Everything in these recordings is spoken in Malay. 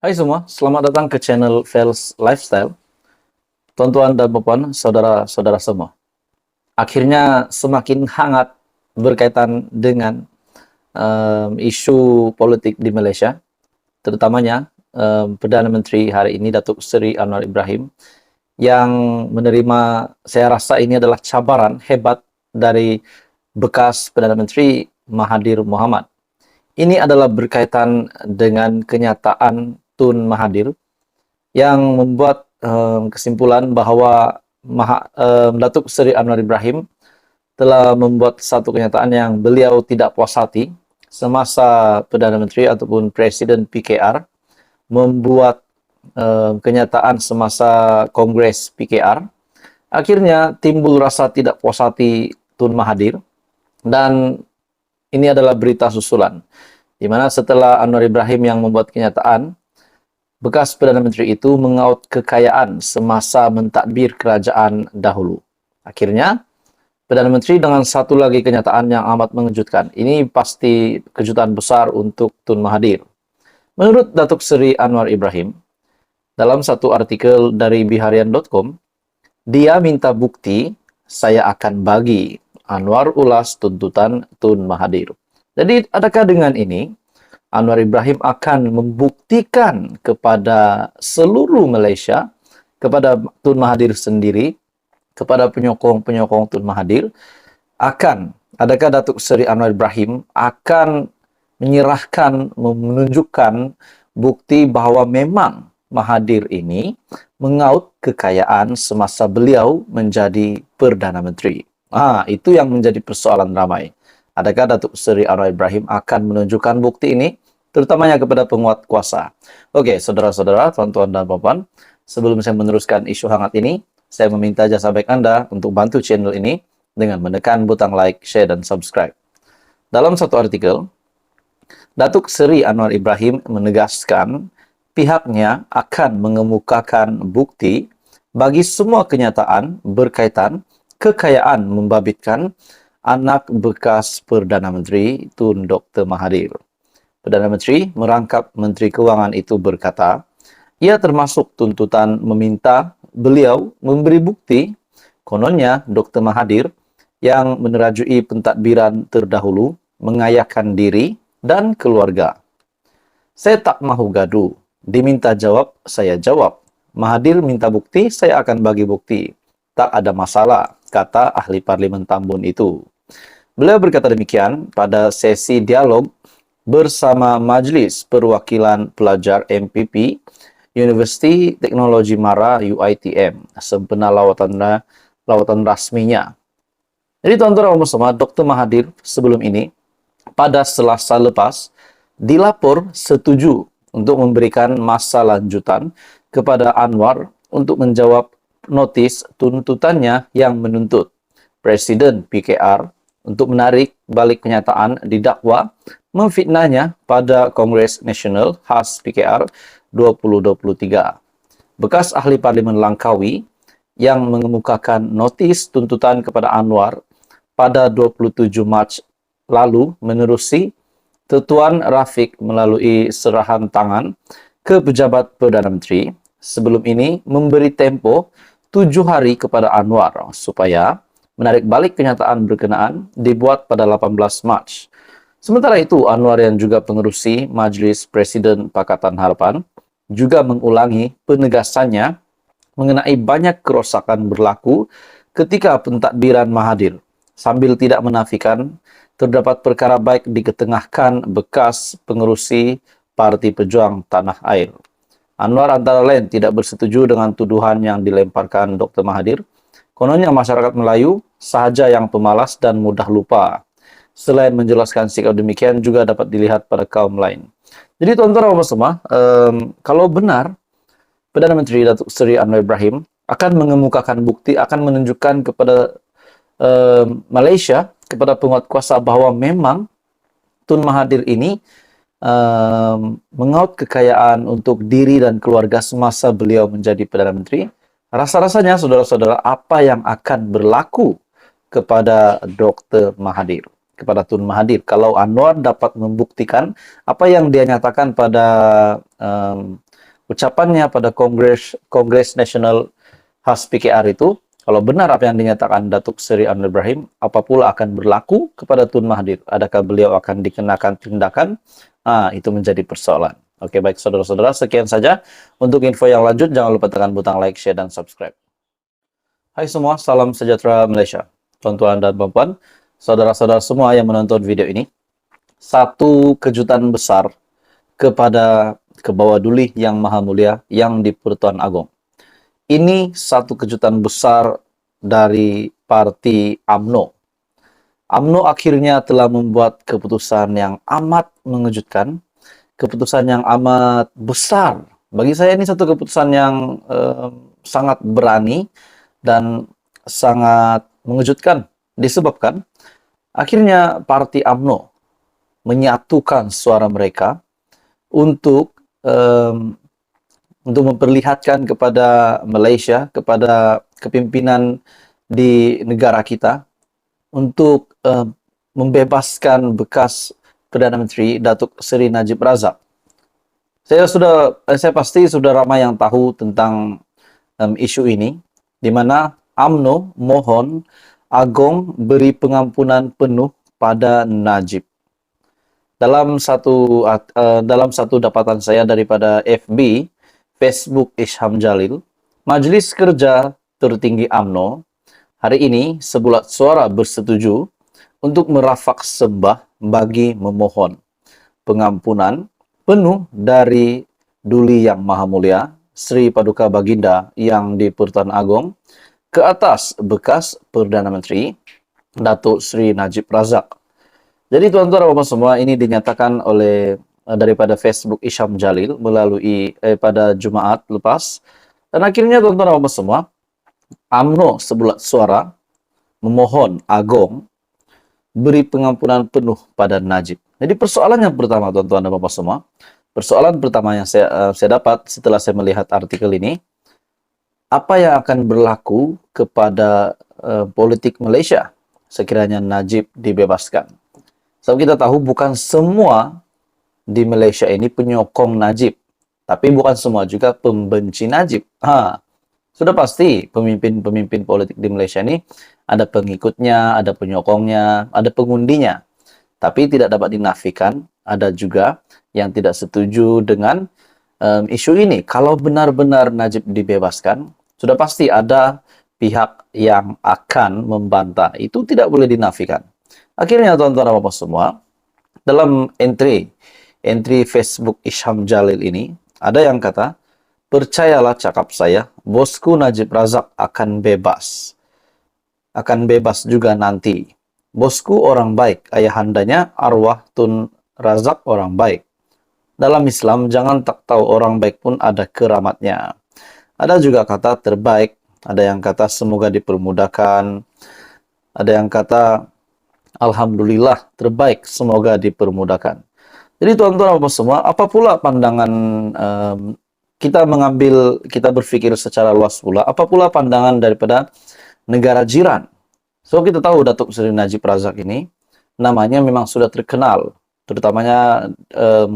Hai semua, selamat datang ke channel Fels Lifestyle. Tuan-tuan dan puan, saudara-saudara semua. Akhirnya semakin hangat berkaitan dengan isu politik di Malaysia, terutamanya Perdana Menteri hari ini, Datuk Seri Anwar Ibrahim, yang menerima, saya rasa ini adalah cabaran hebat dari bekas Perdana Menteri Mahathir Mohamad. Ini adalah berkaitan dengan kenyataan Tun Mahathir yang membuat kesimpulan bahwa Datuk Seri Anwar Ibrahim telah membuat satu kenyataan yang beliau tidak puas hati semasa Perdana Menteri ataupun Presiden PKR membuat kenyataan semasa Kongres PKR. Akhirnya timbul rasa tidak puas hati Tun Mahathir, dan ini adalah berita susulan, di mana setelah Anwar Ibrahim yang membuat kenyataan, bekas Perdana Menteri itu mengaut kekayaan semasa mentadbir kerajaan dahulu. Akhirnya, Perdana Menteri dengan satu lagi kenyataan yang amat mengejutkan. Ini pasti kejutan besar untuk Tun Mahathir. Menurut Datuk Seri Anwar Ibrahim, dalam satu artikel dari biharian.com, dia minta bukti, saya akan bagi. Anwar ulas tuntutan Tun Mahathir. Jadi, adakah dengan ini Anwar Ibrahim akan membuktikan kepada seluruh Malaysia, kepada Tun Mahathir sendiri, kepada penyokong-penyokong Tun Mahathir, adakah Datuk Seri Anwar Ibrahim akan menyerahkan, menunjukkan bukti bahwa memang Mahathir ini mengaut kekayaan semasa beliau menjadi Perdana Menteri. Itu yang menjadi persoalan ramai. Adakah Datuk Seri Anwar Ibrahim akan menunjukkan bukti ini, terutamanya kepada penguat kuasa? Oke, saudara-saudara, tuan-tuan dan puan, sebelum saya meneruskan isu hangat ini, saya meminta jasa baik Anda untuk bantu channel ini dengan menekan butang like, share, dan subscribe. Dalam satu artikel, Datuk Seri Anwar Ibrahim menegaskan pihaknya akan mengemukakan bukti bagi semua kenyataan berkaitan kekayaan membabitkan anak bekas Perdana Menteri Tun Dr. Mahathir. Perdana Menteri merangkap Menteri Kewangan itu berkata, ia termasuk tuntutan meminta beliau memberi bukti kononnya Dr. Mahathir yang menerajui pentadbiran terdahulu mengayahkan diri dan keluarga. Saya tak mahu gaduh, diminta jawab, saya jawab. Mahathir minta bukti, saya akan bagi bukti. Tak ada masalah, kata ahli Parlimen Tambun itu. Beliau berkata demikian pada sesi dialog bersama Majlis Perwakilan Pelajar MPP Universiti Teknologi Mara UiTM sempena lawatan rasminya. Jadi tuan-tuan dan semua, Dr. Mahathir sebelum ini pada Selasa lepas dilapor setuju untuk memberikan masa lanjutan kepada Anwar untuk menjawab notis tuntutannya yang menuntut Presiden PKR untuk menarik balik kenyataan didakwa memfitnahnya pada Kongres Nasional khas PKR 2023. Bekas ahli Parlimen Langkawi yang mengemukakan notis tuntutan kepada Anwar pada 27 Mac lalu menerusi Tuan Rafiq melalui serahan tangan ke pejabat Perdana Menteri sebelum ini memberi tempoh 7 hari kepada Anwar supaya menarik balik kenyataan berkenaan dibuat pada 18 Mac. Sementara itu, Anwar yang juga pengerusi Majlis Presiden Pakatan Harapan juga mengulangi penegasannya mengenai banyak kerosakan berlaku ketika pentadbiran Mahathir, sambil tidak menafikan terdapat perkara baik diketengahkan bekas pengerusi Parti Pejuang Tanah Air. Anwar antara lain tidak bersetuju dengan tuduhan yang dilemparkan Dr. Mahathir. Kononnya masyarakat Melayu sahaja yang pemalas dan mudah lupa. Selain menjelaskan sikap demikian juga dapat dilihat pada kaum lain. Jadi tuan-tuan dan semua, kalau benar Perdana Menteri Datuk Seri Anwar Ibrahim akan mengemukakan bukti, akan menunjukkan kepada Malaysia, kepada penguat kuasa bahwa memang Tun Mahathir ini mengaut kekayaan untuk diri dan keluarga semasa beliau menjadi Perdana Menteri. Rasa-rasanya, saudara-saudara, apa yang akan berlaku kepada Dr. Mahathir, kepada Tun Mahathir, kalau Anwar dapat membuktikan apa yang dia nyatakan pada ucapannya pada Kongres Nasional khas PKR itu, kalau benar apa yang dinyatakan Datuk Seri Anwar Ibrahim, apa pula akan berlaku kepada Tun Mahathir? Adakah beliau akan dikenakan tindakan? Itu menjadi persoalan. Oke, baik saudara-saudara, sekian saja. Untuk info yang lanjut, jangan lupa tekan butang like, share, dan subscribe. Hai semua, salam sejahtera Malaysia. Tuan-tuan dan puan-puan, saudara-saudara semua yang menonton video ini, satu kejutan besar kepada Kebawah Duli yang Maha Mulia yang di Pertuan Agong. Ini satu kejutan besar dari parti UMNO. UMNO akhirnya telah membuat keputusan yang amat mengejutkan, keputusan yang amat besar. Bagi saya ini satu keputusan yang sangat berani dan sangat mengejutkan, disebabkan akhirnya parti UMNO menyatukan suara mereka untuk memperlihatkan kepada Malaysia, kepada kepimpinan di negara kita, untuk membebaskan bekas Perdana Menteri Datuk Seri Najib Razak. Saya pasti sudah ramai yang tahu tentang isu ini, di mana UMNO mohon Agong beri pengampunan penuh pada Najib. Dalam satu dapatan saya daripada FB, Facebook Isham Jalil, Majlis Kerja Tertinggi UMNO hari ini sebulat suara bersetuju untuk merafak sembah bagi memohon pengampunan penuh dari Duli Yang Maha Mulia Sri Paduka Baginda yang di Pertuan Agong ke atas bekas Perdana Menteri Datuk Seri Najib Razak. Jadi tuan-tuan dan puan semua, ini dinyatakan oleh daripada Facebook Isham Jalil melalui pada Jumaat lepas. Dan akhirnya tuan-tuan dan puan semua, UMNO sebulat suara memohon Agong beri pengampunan penuh pada Najib. Jadi persoalan yang pertama tuan-tuan dan puan semua, persoalan pertama yang saya dapat setelah saya melihat artikel ini, apa yang akan berlaku kepada politik Malaysia sekiranya Najib dibebaskan? Sebab kita tahu bukan semua di Malaysia ini penyokong Najib, tapi bukan semua juga pembenci Najib. Sudah pasti pemimpin-pemimpin politik di Malaysia ini ada pengikutnya, ada penyokongnya, ada pengundinya. Tapi tidak dapat dinafikan, ada juga yang tidak setuju dengan isu ini. Kalau benar-benar Najib dibebaskan, sudah pasti ada pihak yang akan membantah. Itu tidak boleh dinafikan. Akhirnya tuan-tuan dan puan semua, dalam entry Facebook Isham Jalil ini, ada yang kata, percayalah cakap saya, bosku Najib Razak akan bebas. Akan bebas juga nanti. Bosku orang baik, ayahandanya arwah Tun Razak orang baik. Dalam Islam, jangan tak tahu orang baik pun ada keramatnya. Ada juga kata terbaik, ada yang kata semoga dipermudahkan, ada yang kata alhamdulillah terbaik, semoga dipermudahkan. Jadi tuan-tuan dan puan semua, apa pula pandangan kita berpikir secara luas pula, apa pula pandangan daripada negara jiran? So kita tahu Datuk Seri Najib Razak ini namanya memang sudah terkenal, terutamanya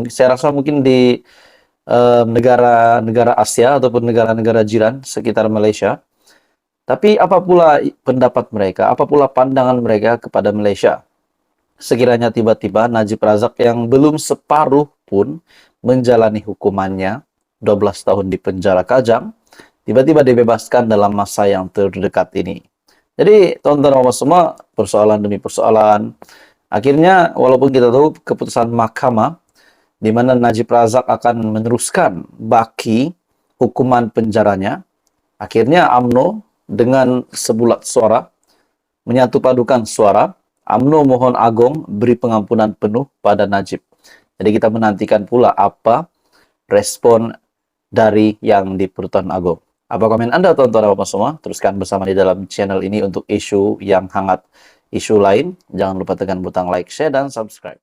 saya rasa mungkin di negara-negara Asia ataupun negara-negara jiran sekitar Malaysia. Tapi apa pula pendapat mereka, apa pula pandangan mereka kepada Malaysia? Sekiranya tiba-tiba Najib Razak yang belum separuh pun menjalani hukumannya 12 tahun di penjara Kajang, tiba-tiba dibebaskan dalam masa yang terdekat ini. Jadi, tuan-tuan dan puan semua, persoalan demi persoalan. Akhirnya, walaupun kita tahu keputusan mahkamah, di mana Najib Razak akan meneruskan baki hukuman penjaranya, akhirnya UMNO dengan sebulat suara, menyatu padukan suara, UMNO mohon Agong beri pengampunan penuh pada Najib. Jadi kita menantikan pula apa respon dari yang di Pertuan Agong. Apa komen Anda tuan-tuan dan puan semua? Teruskan bersama di dalam channel ini untuk isu yang hangat, isu lain. Jangan lupa tekan butang like, share, dan subscribe.